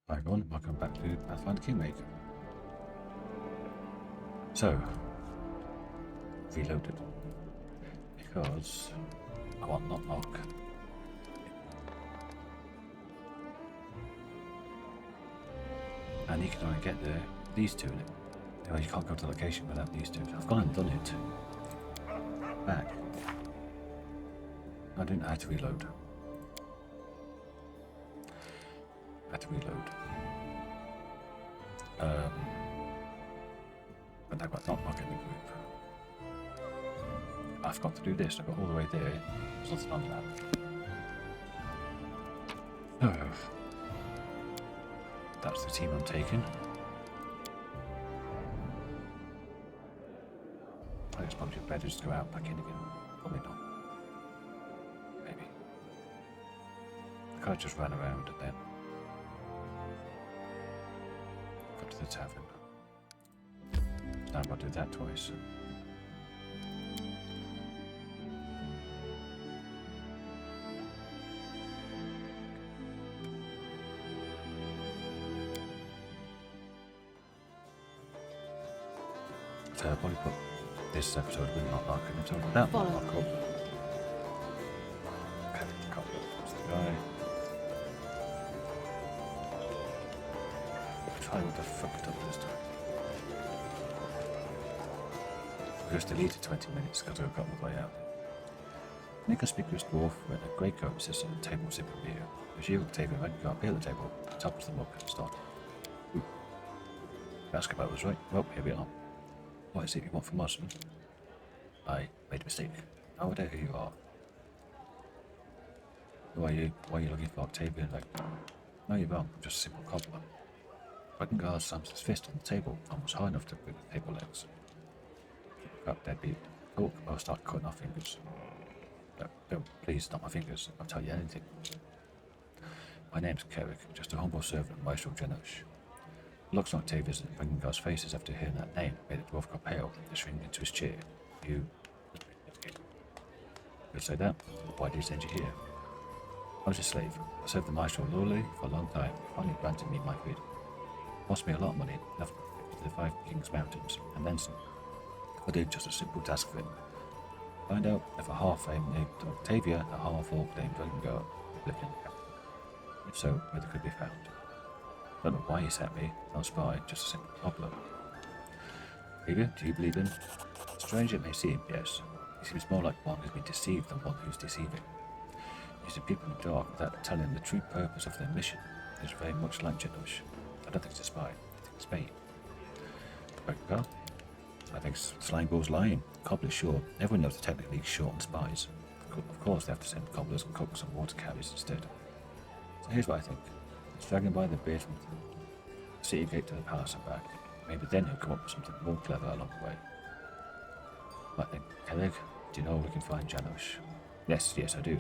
Hi everyone, welcome back to Pathfinder Kingmaker. So, reloaded because I want Nok Nok. And you can only get these two in it. No, you can't go to the location without these two. So I've gone and done it. Back. I didn't have to reload. I had to reload. But I've got Nok Nok in the group. I've got to do this. I got all the way there. There's nothing on that. Oh. That's the team I'm taking. I think it's probably better just to go out back in again. Probably not. Maybe. I could have just ran around and then got to the tavern. Now I've got to do that twice. So I'll probably put this episode with Nok Nok and episode without Nok Nok up. Okay, can't go past the guy. Try what the fuck it up this time. We just deleted 20 minutes because we've got the way out. An inconspicuous dwarf wearing a grey coat sits on the table sipping beer. As you, Octavia and Regongar appear at the table, he topples them up and starts. Basketball was right. Well, here we are. What is it you want from us? I made a mistake. No idea who you are. Who are you? Why are you looking for Octavia? Like, no, you're wrong. I'm just a simple cobbler. Regongar slams his fist on the table, almost high enough to break the table legs. Up, deadbeat. Talk, I'll start cutting off fingers. No, please, not my fingers. I'll tell you anything. My name's Carrick, just a humble servant of Maestro Janush. Looks on Octavia's and Regongar's faces after hearing that name made the dwarf go pale and shrink into his chair. You'd say that? Why did he send you here? I was a slave. I served the Maestro loyally for a long time. He finally granted me my freedom. It cost me a lot of money, enough to the 5 Kings Mountains, and then some. I did just a simple task for him. Find out if a half-elf named Octavia and a half-orc named Regongar lived in the capital. If so, where they could be found. I don't know why he sent me, not a spy, just a simple cobbler. Octavia, do you believe him? Strange it may seem, yes. He seems more like one who's been deceived than one who's deceiving. Using people in the dark without telling the true purpose of their mission. It's very much like Janush. I don't think it's a spy. I think it's bait. Regongar? I think Slangball's lying. Cobbler's sure. Everyone knows the Technic League short on spies. Of course they have to send cobblers and cooks and water carriers instead. So here's what I think. Let's drag him by the beard from the city gate to the palace and back. Maybe then he'll come up with something more clever along the way. I think, Kelleg, do you know where we can find Janush? Yes, I do.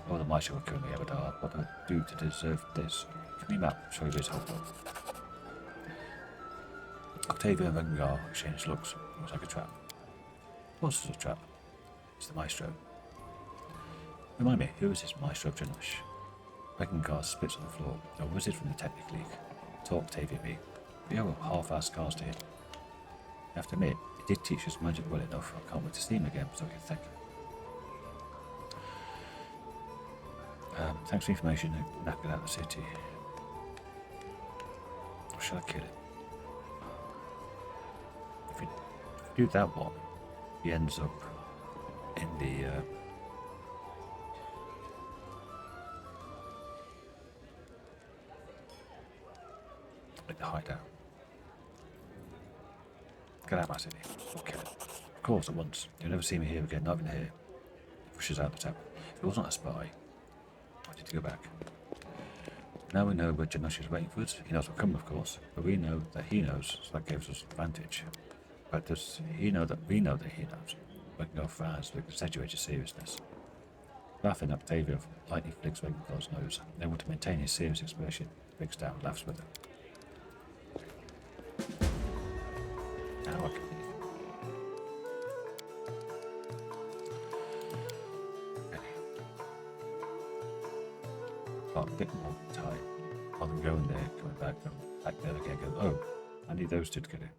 Oh, the Maestro will kill me, Abadar. What do I do to deserve this? Give me a map, show you where his hold up. Octavia and Regongar exchanged looks. It was like a trap. Of course it was a trap. It's the Maestro. Remind me, who is this Maestro Janush? Regongar spits on the floor. A wizard from the Technic League. Taught Octavia me. We owe half-assed scars to him. I have to admit, he did teach us magic well enough. I can't wait to see him again so I can thank him. Thanks for the information. Knock it out of the city. Or shall I kill him? If we do that one, he ends up in the hideout. Get out of my city. I'll kill him. Of course, at once. You'll never see me here again, not even here. He pushes out the tavern. If he wasn't a spy, why did he go back? Now we know where Janush is waiting for us. He knows we're coming, of course, but we know that he knows, so that gives us advantage. But does he know that we know that he knows? We can go frowns with exaggerated seriousness. Laughing, Octavia lightly flicks Regongar's nose, able to maintain his serious expression. Breaks down, laughs with him. Now I can leave. Okay. Got a bit more time. rather than going there, coming back there again, go, oh, I need those two to get in.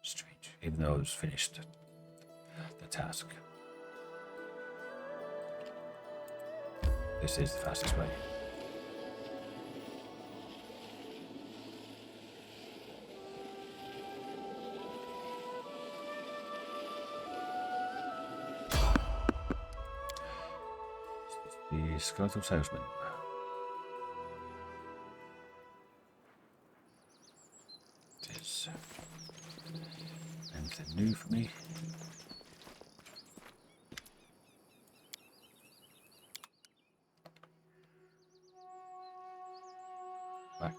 Strange, even though I was finished the task. This is the fastest way. The skeletal salesman. Is anything new for me?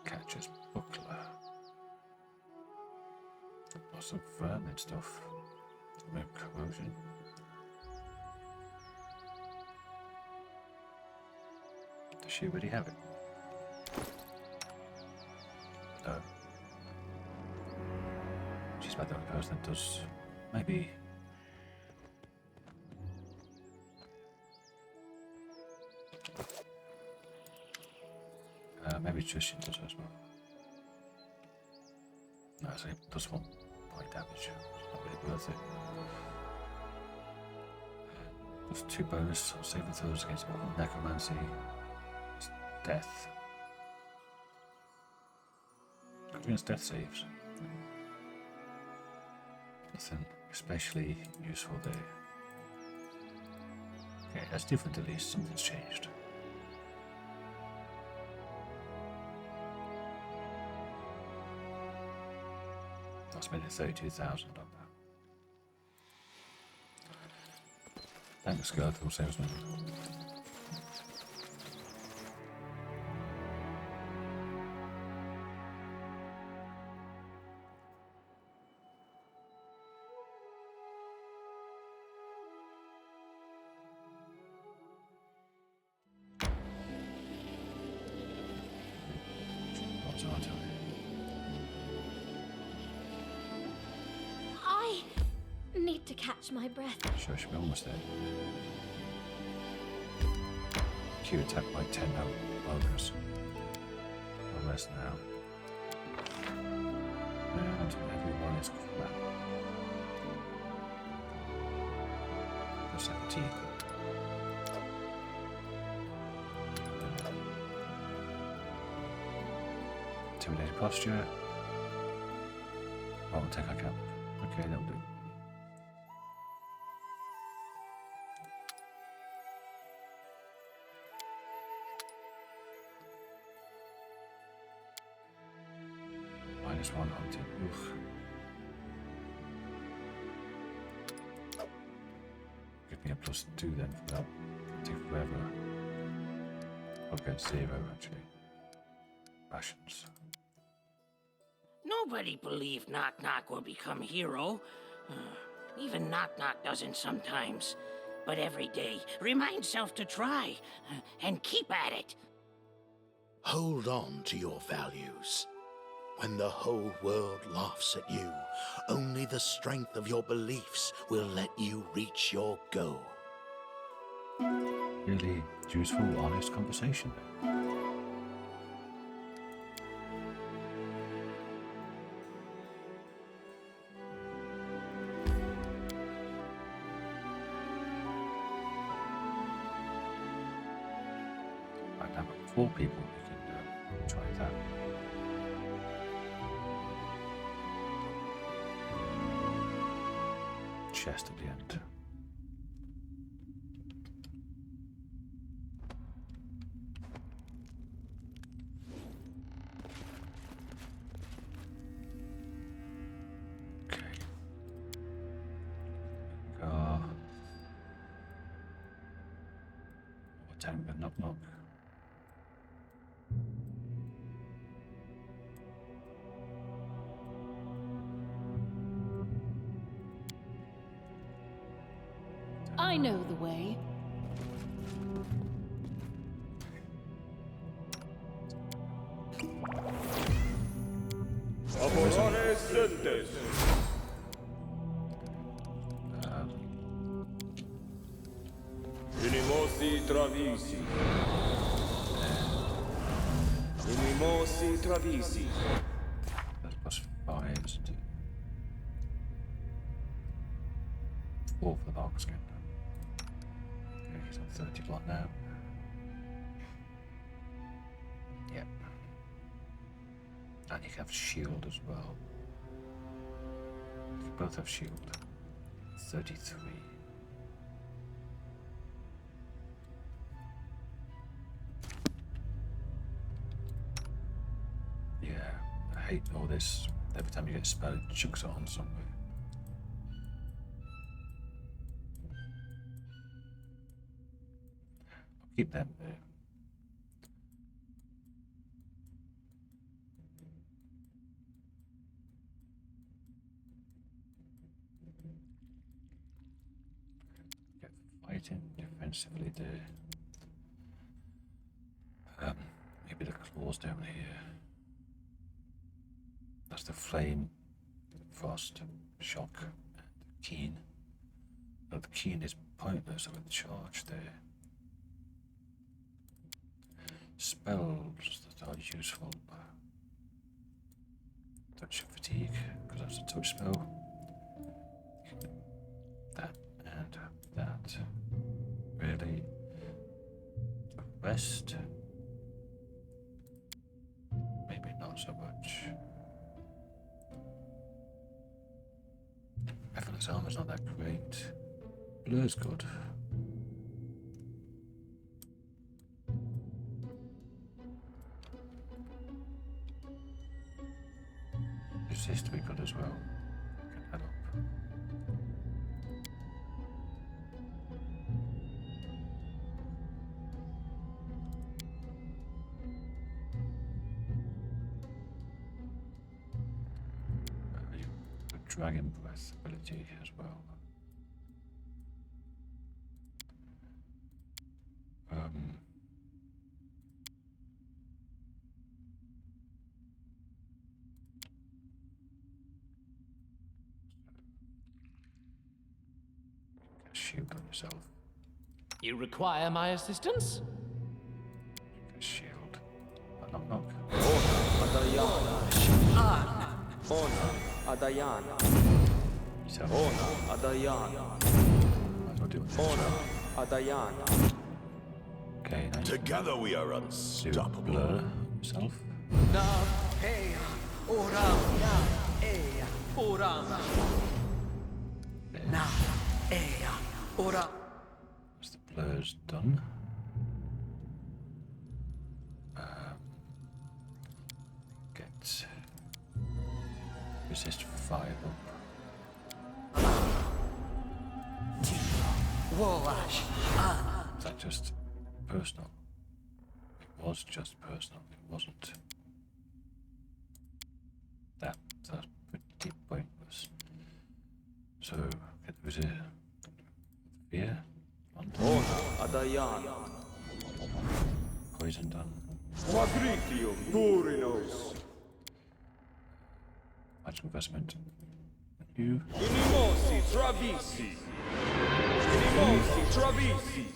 Catcher's buckler. Lots of vermin stuff. No corrosion. Does she already have it? No. She's about the only person that does. Maybe. Maybe just she does as well. No, so it does 1 point damage. It's not really worth it. Plus 2 bonus on saving throws against necromancy. It's death. Against death saves. Nothing especially useful there. Okay, that's different at least. Something's changed. That's made it 32,000 on that. Thanks, skeletal salesman. Need to catch my breath. Sure, she'll be almost there. Q attacked by 10 ogres. Or less now. And everyone is flat. For 17. Intimidating posture. Oh, attack I can. Okay, that'll do. -1 hunting. Oof. Give me a +2 then for that. Take forever. I'll get 0 actually. Rations. Nobody believed Nok Nok will become hero. Even Nok Nok doesn't sometimes. But every day, remind self to try. And keep at it. Hold on to your values. When the whole world laughs at you, only the strength of your beliefs will let you reach your goal. Really useful, honest conversation. Right now, 4 people who can try that. Chest at the end. Okay. Tank Nok Nok. I know the way. Unimosi travisi. mossi travisi. That's plus 5, isn't it? 4 for the Bark Scatter. Okay, he's on 31 now. Yep. And you can have shield as well. You both have shield. 33. Yeah, I hate all this. Every time you get a spell, it chucks it on somewhere. I'll keep them there. Get fighting defensively there. Maybe the claws down here. That's the flame, frost, shock, and keen. But the keen is pointless with the charge there. Spells that are useful. Touch fatigue, because that's a touch spell. That and that. Really. Rest. Maybe not so much. Effortless armor's not that great. Blur's good. Resist to be good as well. Can add up. Dragon breath ability as well. Get a shield on yourself. You require my assistance? Get a shield. Knock knock. Ona Adayana. Yourself. Ona Adayana. Might as well do it yourself. Ona Adayana. Okay, now you Together we are do unstoppable. blur yourself. Na Eya Oram Na Eya Oram Na Eya Oram. Once the blur's done. Get resist 5 up. Wash. Is that just personal? It was just personal. It wasn't. That's pretty pointless. So, get the visit. Fear. Ona Adayana. Poison done. Quadritium Purinos. Magic investment. You. Inimosi Travisi. Inimosi Travisi.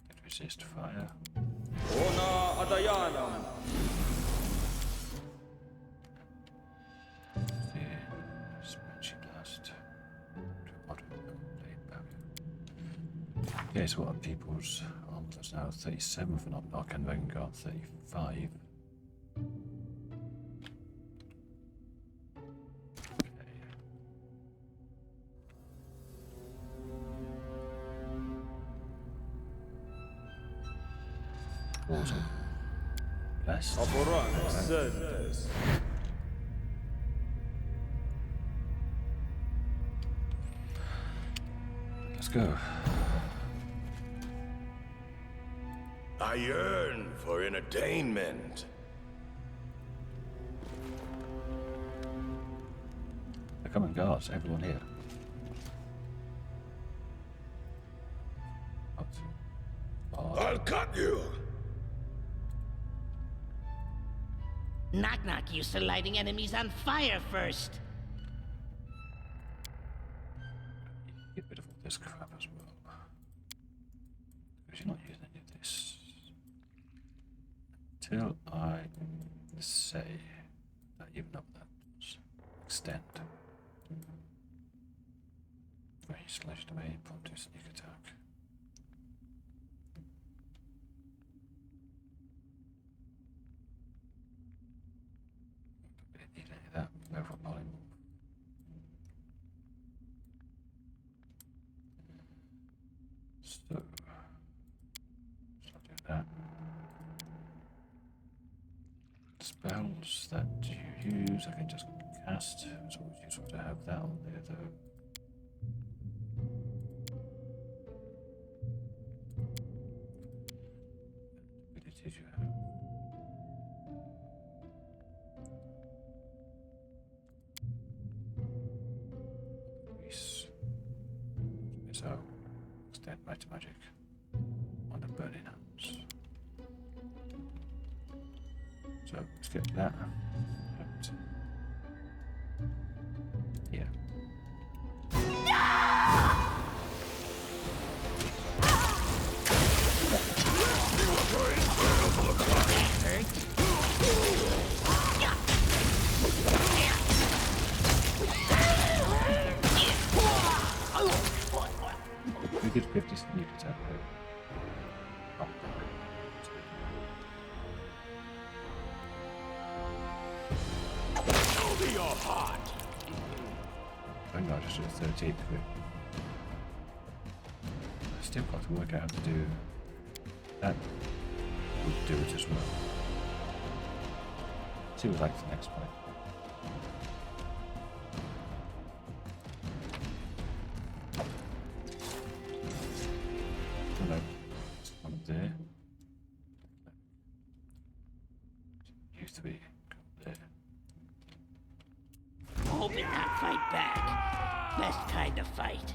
Get resist fire. Ona Adayana. Spreadsheet blast. Blade barrier. Okay, so what are people's armlets now? 37 for Nok Nok and Regongar 35. Awesome. Blessed. Aporan Sentes. Let's go. I yearn for entertainment. They're coming guards, everyone here. I'll cut you. Nok Nok used to lighting enemies on fire first. Get rid of all this crap as well. Because you're not using any of this. Till I say that even up that does. Extend. Very slashed away, point to sneak attack. Don't really need any of that. Go for polymorph. So, let's not do that. Spells that you use, I can just cast. It's always useful to have that on there, though. Abilities you have. Grease. So, extend mighty magic on the burning hands. So let's get that out here. We did 50 sneak attack though. Your heart. I think I just did 38 quick. I still got to work out how to do that. Would do it as well. See what like the next fight. Hello. Just one there. You three. Go there. Hope and not fight back. Best kind of fight.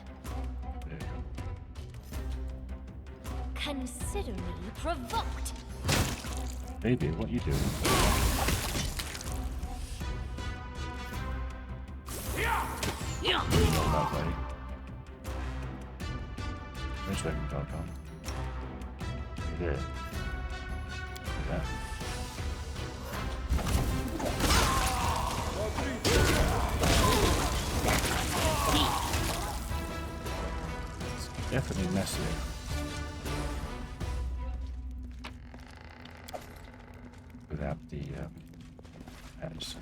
There. Consider me provoked. Baby, what you doing? Yeah. Not that way. Where's Regongar gone? There. Yeah. It's definitely messy. Without the heads.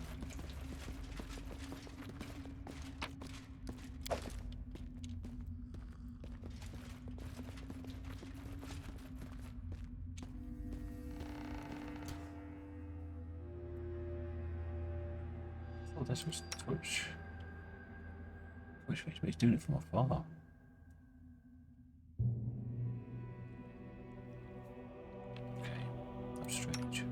Oh, this was Twitch. Twitch, he's doing it from afar. Okay, that's strange.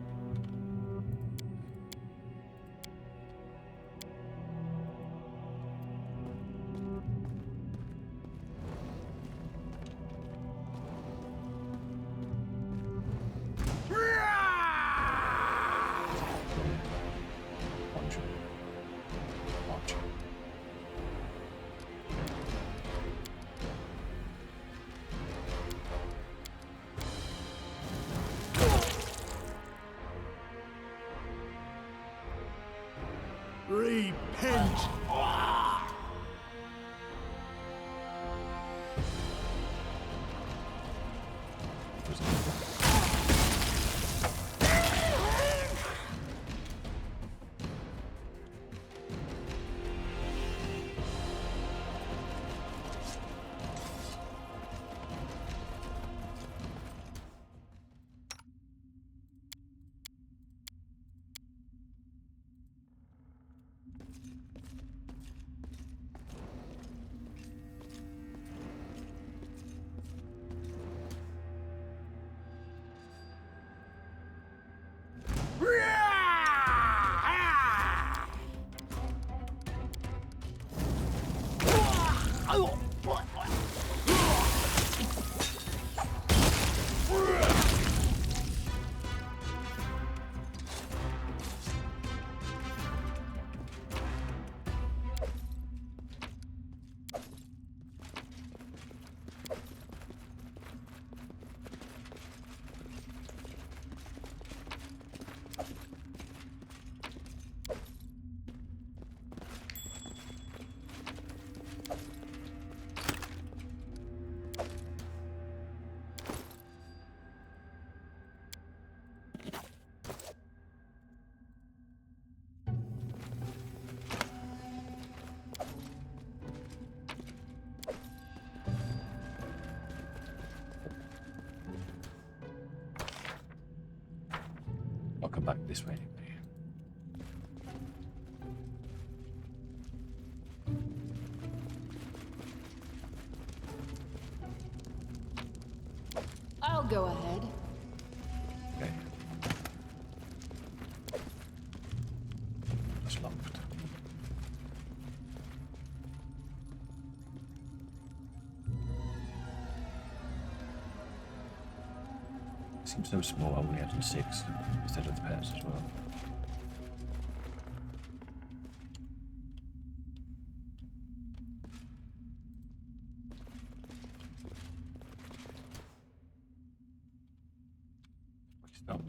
Watch. Repent. I'll come back this way anyway. I'll go ahead. Okay. That's locked. Seems so small, I only had 6 instead of the pets as well. Stop.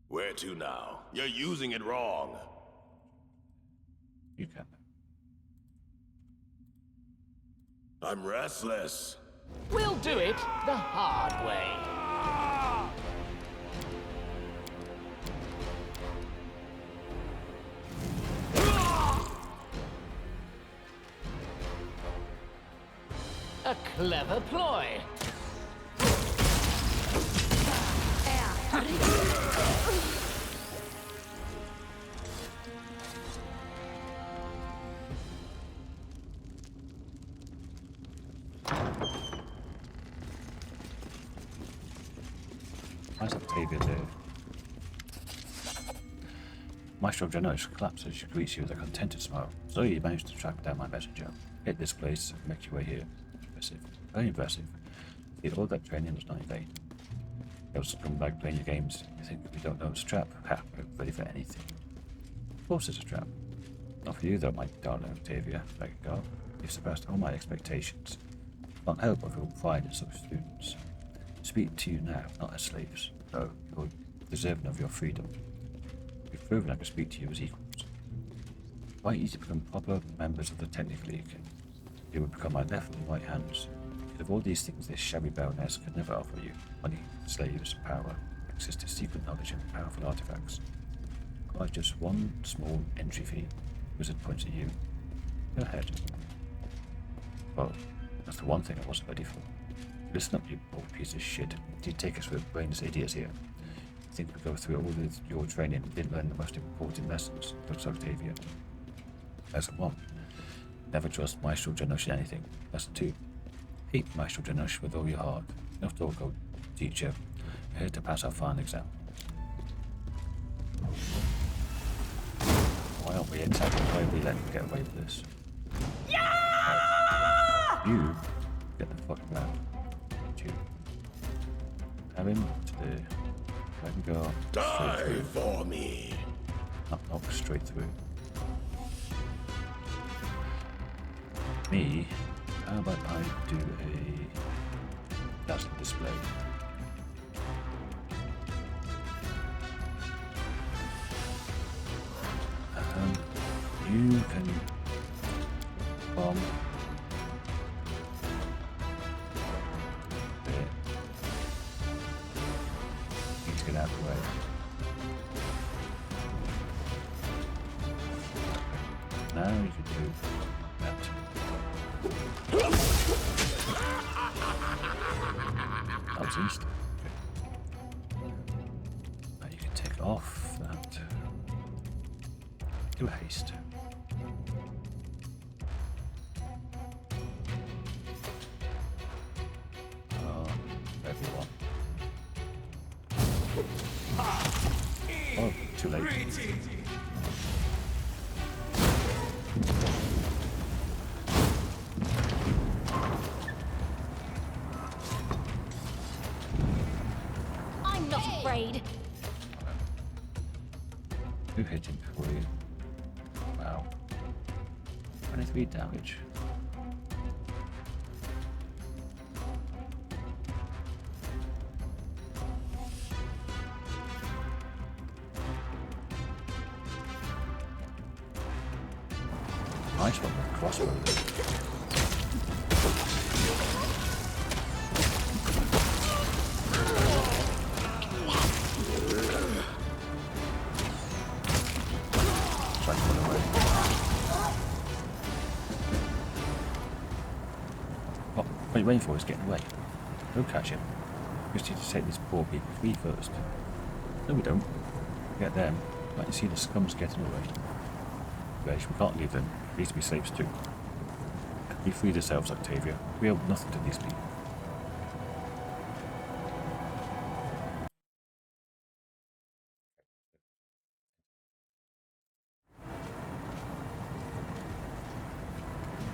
Where to now? You're using it wrong. You can. I'm restless. We'll do it the hard way. A clever ploy. Why's Octavia there? Maestro Janush collapses as she greets you with a contented smile. So you managed to track down my messenger. Hit this place and make your way here. Impressive. Very impressive. See, all that training was not in vain. You also come back playing your games. You think we don't know it's a trap? Ha, we're ready for anything. Of course it's a trap. Not for you though, my darling Octavia, Regongar. You've surpassed all my expectations. Can't help but feel pride in such students. Speak to you now, not as slaves. No, you're deserving of your freedom. You've proven I can speak to you as equals. Quite easy to become proper members of the Technic League. You would become my left and right hands. Of all these things this shabby baroness could never offer you. Money, slaves, power, access to secret knowledge and powerful artifacts. Quite just one small entry fee. Wizard points at you. Go ahead. Well, that's the one thing I wasn't ready for. Listen up, you old piece of shit. You take us with brainless idiots here. You think we go through all of your training and didn't learn the most important lessons, looks Octavia. Lesson 1. Never trust Maestro Janush in anything. Lesson 2. Hate Maestro Janush with all your heart. Enough talk, old teacher. We're here to pass our final exam. Why aren't we attacking? Why are we letting him get away with this? Yeah! You get the fuck around. You have him to the Regongar Die straight through. for me. Nok Nok straight through. Me, how about I do a dazzling display? You can bomb there. Need to get out of the way. Now you can do that. That was instant. Okay. Now you can take off that. Do a haste. Everyone. Oh, too late. I'm not afraid. Who hit him for you? Wow. 23 damage. nice one with a crossbow. Try to pull away. What are you waiting for? He's getting away. Don't catch him. We just need to set these poor people free first. No, we don't. Get them. Like you see the scums getting away. Reg, we can't leave them. We need to be slaves too. We freed ourselves, Octavia. We owe nothing to these people.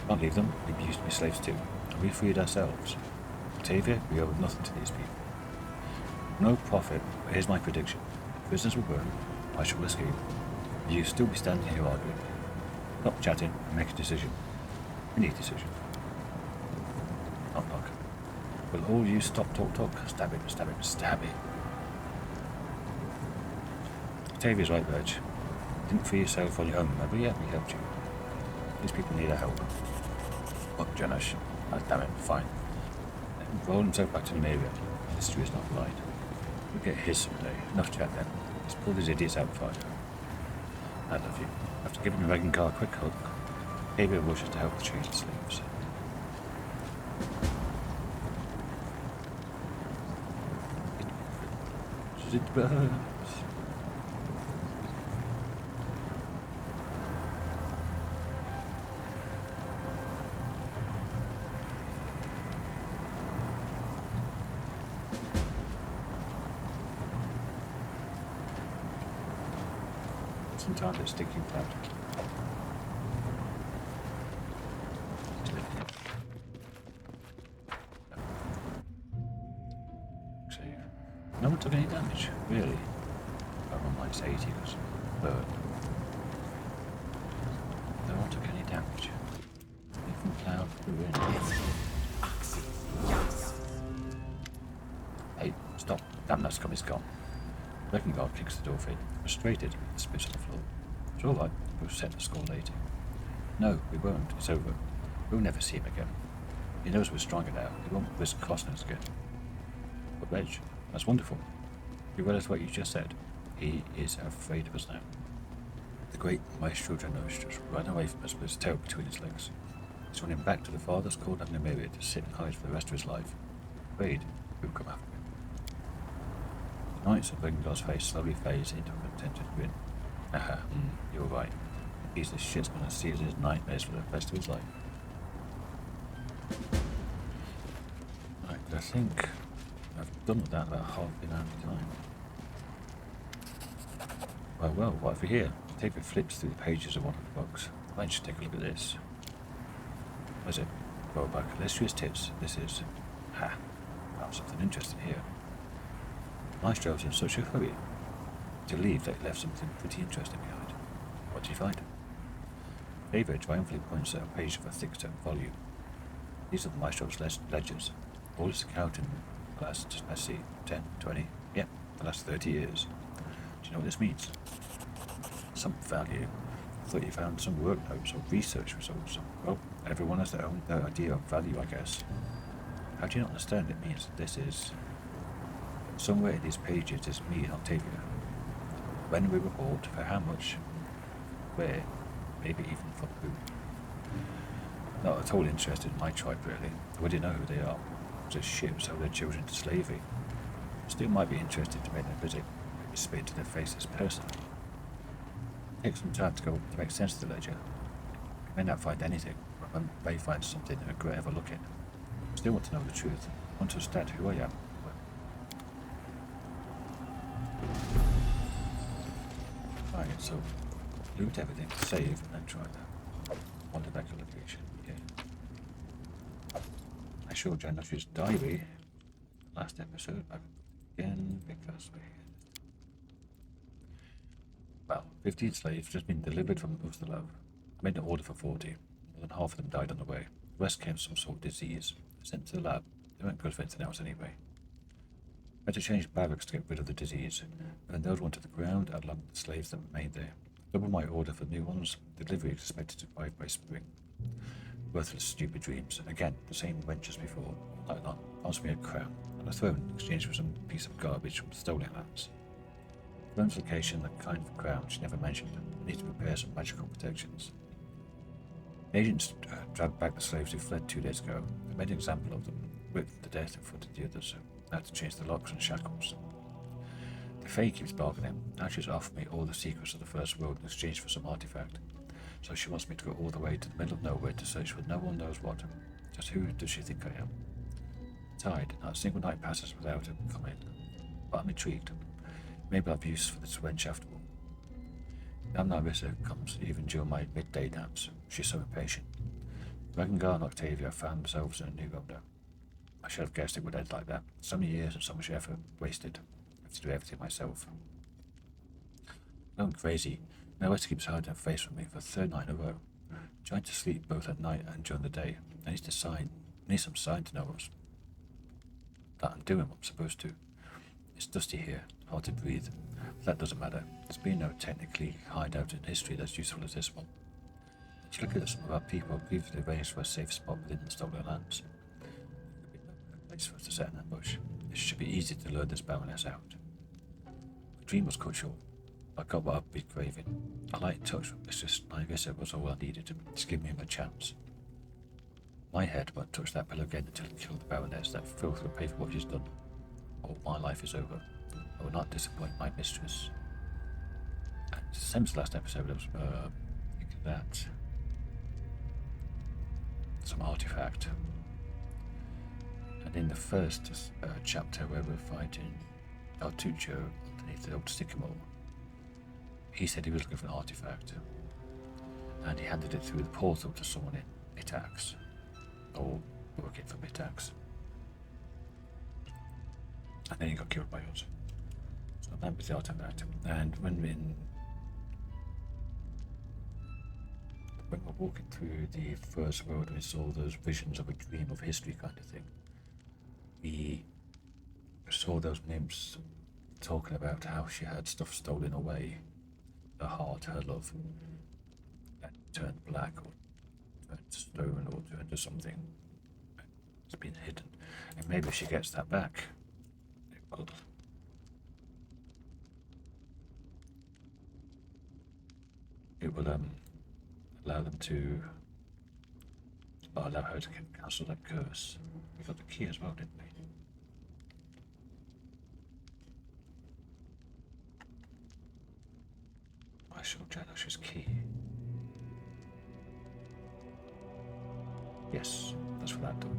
Can't leave them. We used to be slaves too. And we freed ourselves. Octavia, we owe nothing to these people. No profit, but here's my prediction. Prisoners will burn. I shall escape. You'll still be standing here arguing. Stop chatting and make a decision. We need a decision. Knock knock. Will all you stop talk talk? Stab it, stab it, stab it. Octavia's right, Reg. Didn't free yourself on your own, remember? Yeah, we helped you. These people need our help. Look, Janush. Oh, damn it, fine. Let him roll himself back to the area. History is not right. We'll get his someday. Enough chat then. Let's pull these idiots out fire. I love you. After giving Regongar a quick hug, Octavia rushes to help the chained slaves. It burns. Sometimes it's sticking flat. No one took any damage, really. Over minus 80 was burn. No one took any damage. Even Cloud flew in. Hey, stop. Damn, that scum is gone. Regongar kicks the door in, frustrated, and spits on the floor. It's all right, we'll set the score later. No, we won't. It's over. We'll never see him again. He knows we're stronger now. He won't risk crossing us again. But Reg, that's wonderful. You realize what you just said? He is afraid of us now. The great Maestro Janush just ran away from us with his tail between his legs. He's running back to the farthest corner of Nymeria to sit and hide for the rest of his life. Afraid we'll come after him. The Knights of Regongar's face slowly fades into a contented grin. Haha, you're right. He's the shit's gonna see his nightmares for the rest of his life. Right, I think I've done with that about half the amount of time. Well, what have we here? David flips through the pages of one of the books. Why don't you take a look at this? What is it? Go back. Illustrious tips. This is... Ha! Found something interesting here. Maestro was in such a hurry to leave that he left something pretty interesting behind. What did you find? David triumphantly points at a page of a thick-stone volume. These are the Maestro's ledgers. All his account in the last, let's see, 10, 20, the last 30 years. Do you know what this means? Some value. I thought you found some work notes or research results. Well, everyone has their own idea of value, I guess. How do you not understand it means that this is... Somewhere in these pages is me and Octavia. When we were bought, for how much, where, maybe even for who. Not at all interested in my tribe, really. I wouldn't know who they are. Just ships sell their children to slavery. Still might be interested to make them visit, maybe spit to their faces personally. Take some time to go to make sense of the ledger. You may not find anything, but I may find something a great ever look at. Still want to know the truth. Want to understand who I am. Right, so loot everything, save, and then try that. Wander back to location, Maestro Janush's diary. Last episode, back again, because we... Well, 15 slaves just been delivered from the Tors of Levenies. I made an order for 40. More than half of them died on the way. The rest came from some sort of disease. Sent to the lab. They weren't good for anything else anyway. I had to change barracks to get rid of the disease, and then those one to the ground, I'd locked the slaves that remained there. Double my order for new ones. Delivery is expected to arrive by spring. Worthless, stupid dreams. Again, the same wench as before. Like not. Asked me a crown and a throne in exchange for some piece of garbage from stolen lands. Throne's location, the kind of crown she never mentioned. I need to prepare some magical protections. The agents dragged back the slaves who fled 2 days ago. They made an example of them, whipped to death in front of the others. I had to change the locks and shackles. The Fae keeps bargaining. Now she's offered me all the secrets of the First World in exchange for some artifact. So she wants me to go all the way to the middle of nowhere to search for no one knows what. Just who does she think I am? Tired, not a single night passes without her coming. But I'm intrigued. Maybe I'll have use for this wench after all. Damn Narissa comes even during my midday naps. She's so impatient. Regongar and Octavia found themselves in a new owner. I should have guessed it would end like that. So many years and so much effort wasted. I have to do everything myself. I'm going crazy. Narissa keeps hiding her face from me for the 3rd night in a row. Trying to sleep both at night and during the day. I need some sign to know that I'm doing what I'm supposed to. It's dusty here, hard to breathe. But that doesn't matter. There's been no Technic League hideout in history that's useful as this one. Let's look at some of our people previously arranged for a safe spot within the stolen lands. There could be no place for us to set an ambush. It should be easy to lure this baroness out. My dream was cut short. I got what I've been craving. A light touch, it's just I guess it was all I needed to give me a chance. My head won't touch that pillow again until I kill the baroness. That filth will pay for what she's done. Or my life is over. I will not disappoint my mistress. And same as the last episode, I was thinking that some artifact. And in the first chapter where we're fighting Artucho underneath the old sycamore, he said he was looking for an artifact. And he handed it through the portal to someone in Mitax. Or working for Mitax. And then he got killed by us. So that was the artifact. And when we're walking through the First World, we saw those visions of a dream of history kind of thing. We saw those nymphs talking about how she had stuff stolen away. Her heart, her love, and turned black or turned to stone or turned to something. It's been hidden. And maybe if she gets that back, it will allow them to allow her to cancel that curse. We got the key as well, didn't we? Maestro Janush's key. Yes, that's for that door.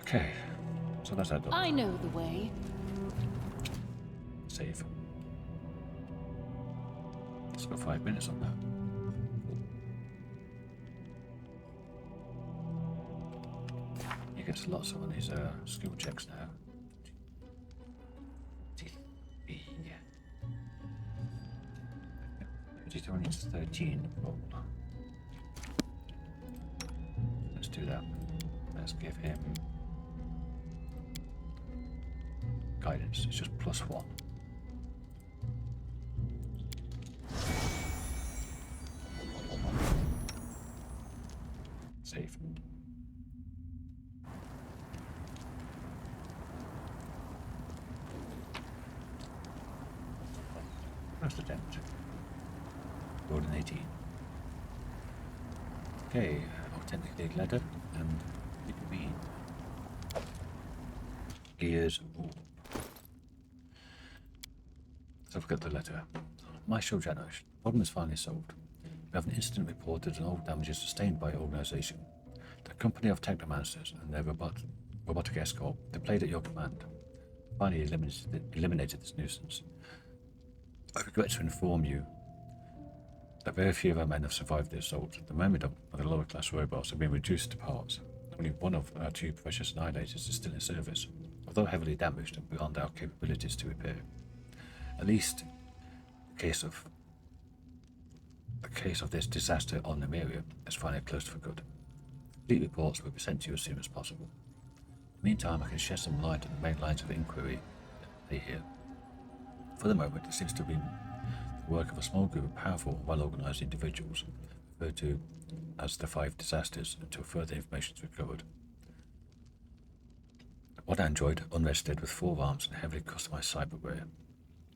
Okay, so that's that door. I know the way. Save. It's got 5 minutes on that. He gets lots of these skill checks now. It only needs 13 roll. Let's do that. Let's give him guidance. It's just +1. Save. First attempt. Rolled an 18. Okay, Technic League letter and vitamin. Gears. Ooh. Let's have a look at the letter. Maestro Janush. Problem is finally solved. We have an incident reported and all damages sustained by your organization. The company of technomancers and their robotic escort deployed at your command. Finally eliminated this nuisance. I regret to inform you that very few of our men have survived the assault. The myrmidon and the lower class robots have been reduced to parts. Only one of our 2 precious annihilators is still in service, although heavily damaged and beyond our capabilities to repair. At least the case of this disaster on Nymeria is finally closed for good. Complete reports will be sent to you as soon as possible. In the meantime, I can shed some light on the main lines of inquiry here. For the moment, it seems to be the work of a small group of powerful, well-organized individuals, referred to as the Five Disasters, until further information is recovered. One android, unregistered with 4 arms and heavily customized cyberware,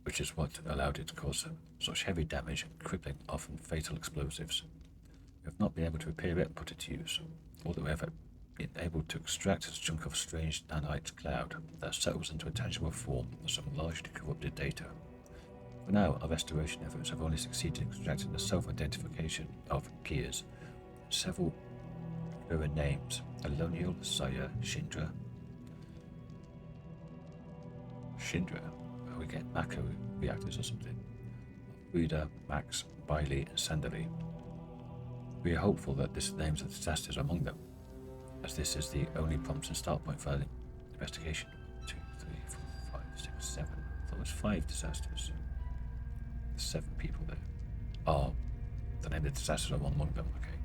which is what allowed it to cause such heavy damage, crippling, often fatal explosives. We have not been able to repair it and put it to use, although we have been able to extract a chunk of strange nanite cloud that settles into a tangible form of some largely corrupted data. For now, our restoration efforts have only succeeded in extracting the self-identification of gears, several recurring names: Aloniel, Saya, Shindra. We get Mako reactors or something. Frida, Max, Bailey, and Sandali. We are hopeful that this names of disasters are among them, as this is the only prompt and start point for our investigation. 2, 3, 4, 5, 6, 7. I thought it was 5 disasters. 7 people there. Oh, the name of the disasters are one among them, okay.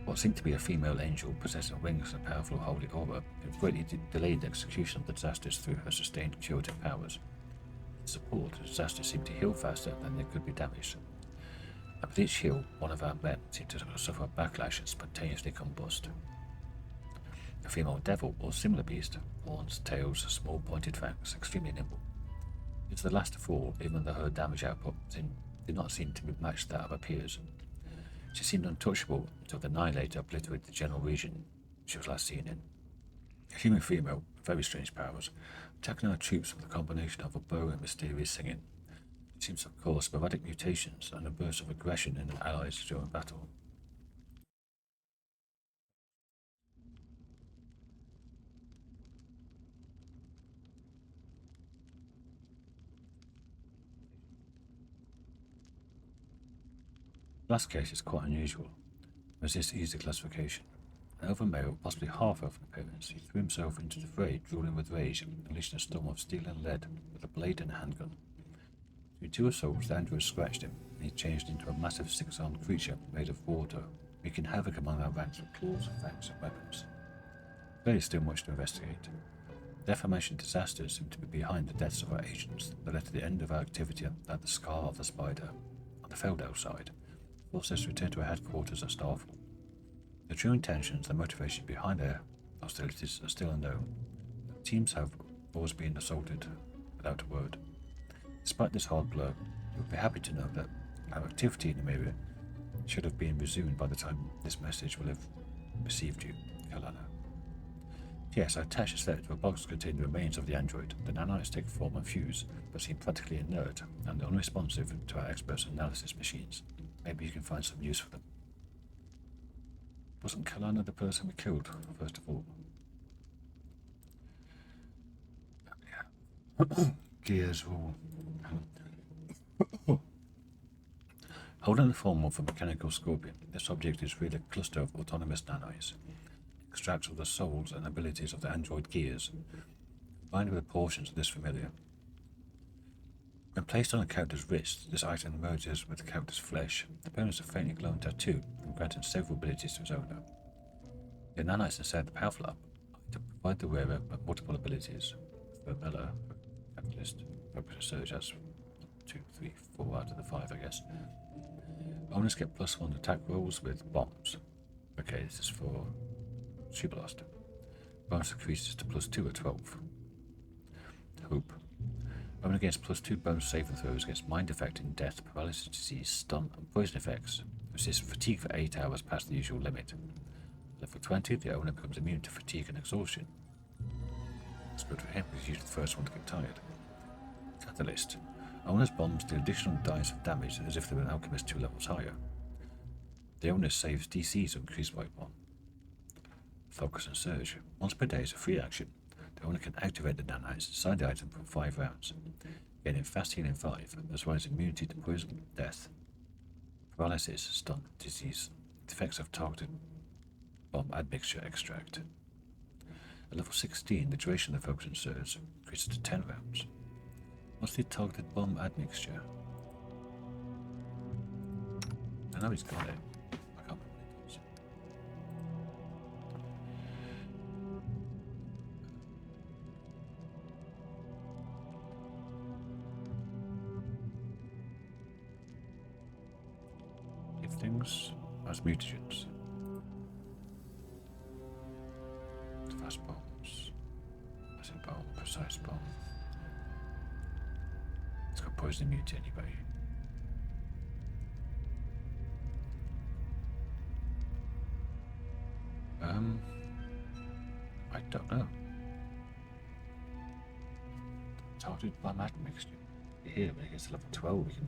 What seemed to be a female angel possessing wings and a powerful holy aura, it greatly delayed the execution of the disasters through her sustained curative powers. In support, the disasters seemed to heal faster than they could be damaged. And with each heal, one of our men seemed to suffer a backlash and spontaneously combust. A female devil or similar beast, horns, tails, small pointed fangs, extremely nimble. It was the last of all, even though her damage output did not seem to match that of her peers. She seemed untouchable until the Annihilator obliterated the general region she was last seen in. A human female with very strange powers, attacking our troops with a combination of a bow and mysterious singing. It seems to cause sporadic mutations and a burst of aggression in the allies during battle. The last case is quite unusual. Resists easy classification. An elven male, possibly half-elven appearance, he threw himself into the fray, drooling with rage, unleashing a storm of steel and lead with a blade and a handgun. Through 2 assaults, the android scratched him, and he changed into a massive 6-armed creature made of water, wreaking havoc among our ranks with claws, fangs, and weapons. There is still much to investigate. The aforementioned disasters seem to be behind the deaths of our agents that led to the end of our activity at the Scar of the Spider. On the Feldau side, forces returned to our headquarters at Starfall. The true intentions and motivation behind their hostilities are still unknown. The teams have always been assaulted without a word. Despite this hard blow, you will be happy to know that our activity in the mirror should have been resumed by the time this message will have received you, Kalana. Yes, I attached a letter to a box containing the remains of the android. The nanites take form and fuse, but seem practically inert and unresponsive to our experts' analysis machines. Maybe you can find some use for them. Wasn't Kalana the person we killed, first of all? Yeah. Gears all. Holding the form of a mechanical scorpion, this object is really a cluster of autonomous nanites. Extracts of the souls and abilities of the android gears, combined with portions of this familiar. When placed on a character's wrist, this item merges with the character's flesh, the appearance of a faintly glowing tattoo, and granting several abilities to its owner. The nanites inside the powerful item provide the wearer with multiple abilities. For Bella, Catalyst, Focus and Surge has 2, 3, 4 out of the 5, I guess. Owners get +1 attack rolls with bombs. Okay, this is for Super Blast. Bonus increases to +2 at 12. Hope. Owner gains +2 bonus saving throws against mind affecting death, paralysis, disease, stun, and poison effects. Resists fatigue for 8 hours past the usual limit. Level 20, the owner becomes immune to fatigue and exhaustion. It's good for him because he's usually the first one to get tired. Catalyst. Owner's bombs deal additional dice of damage as if they were an alchemist 2 levels higher. The owner saves DCs increased by 1. Focus and Surge. Once per day is a free action. The owner can activate the nanites inside the item for 5 rounds, gaining fast healing 5, as well as immunity to poison, death, paralysis, stun, disease, the effects of targeted bomb admixture extract. At level 16, the duration of the Focus and Surge increases to 10 rounds. What's the targeted bomb admixture? I know he's got it. I can't remember what it does. things as mutagens. Fast bombs. Massive bomb, precise bomb. It's got poison immunity anyway. I don't know. Targeted by magic mixture. Here, when it gets to level 12, we can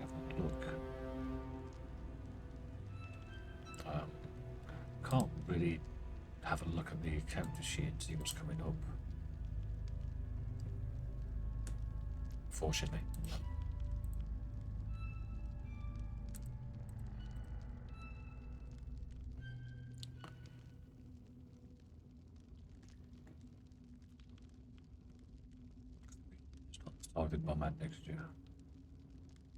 have a look. Can't really have a look at the character sheet and see what's coming up. Fortunately. Targeted by mad next year.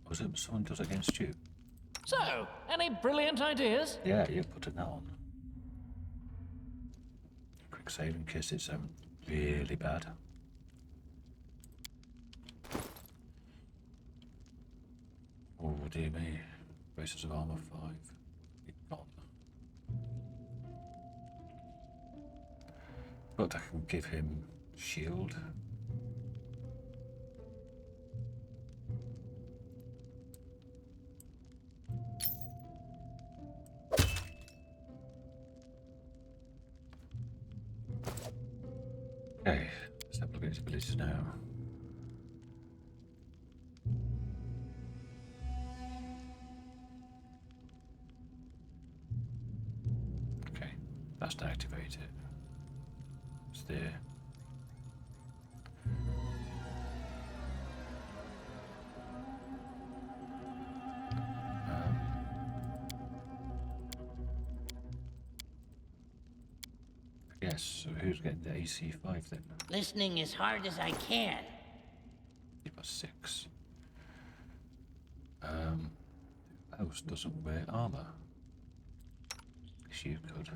Was it someone does it against you? So, any brilliant ideas? Yeah, you're putting that on. Quick save in case it's really bad. Oh dear me. Bases of armor 5. It's gone. But I can give him shield. Okay, let's have a look at his abilities now. Okay, that's to activate it. It's there. Yes, so who's getting the AC5 then? Listening as hard as I can. Give us 6. House doesn't wear armor. Guess you could.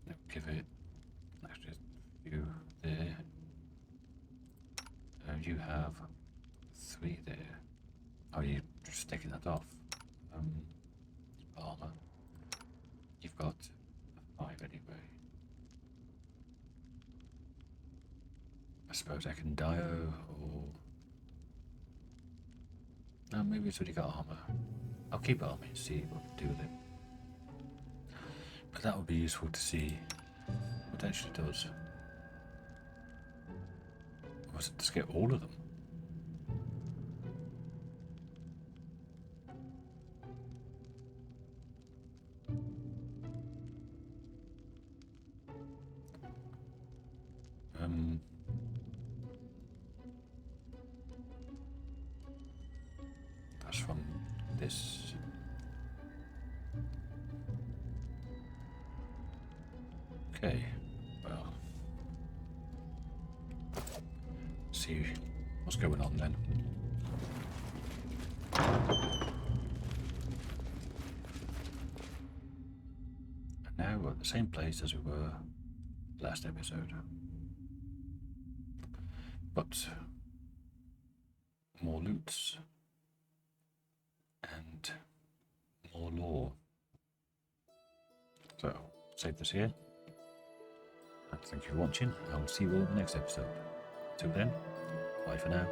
No, give it actually you there. You have 3 there. Oh, you're just taking that off. Armor. You've got 5 anyway. I suppose I can dio or... No, maybe it's already got armor. I'll keep armor and see what we can do with it. But that would be useful to see what it actually does. Or was it to get all of them? That's from this. Okay, well, see what's going on then. And now we're at the same place as we were last episode. But more loots and more lore. So, save this here. And thank you for watching. I will see you all in the next episode. Till then, bye for now.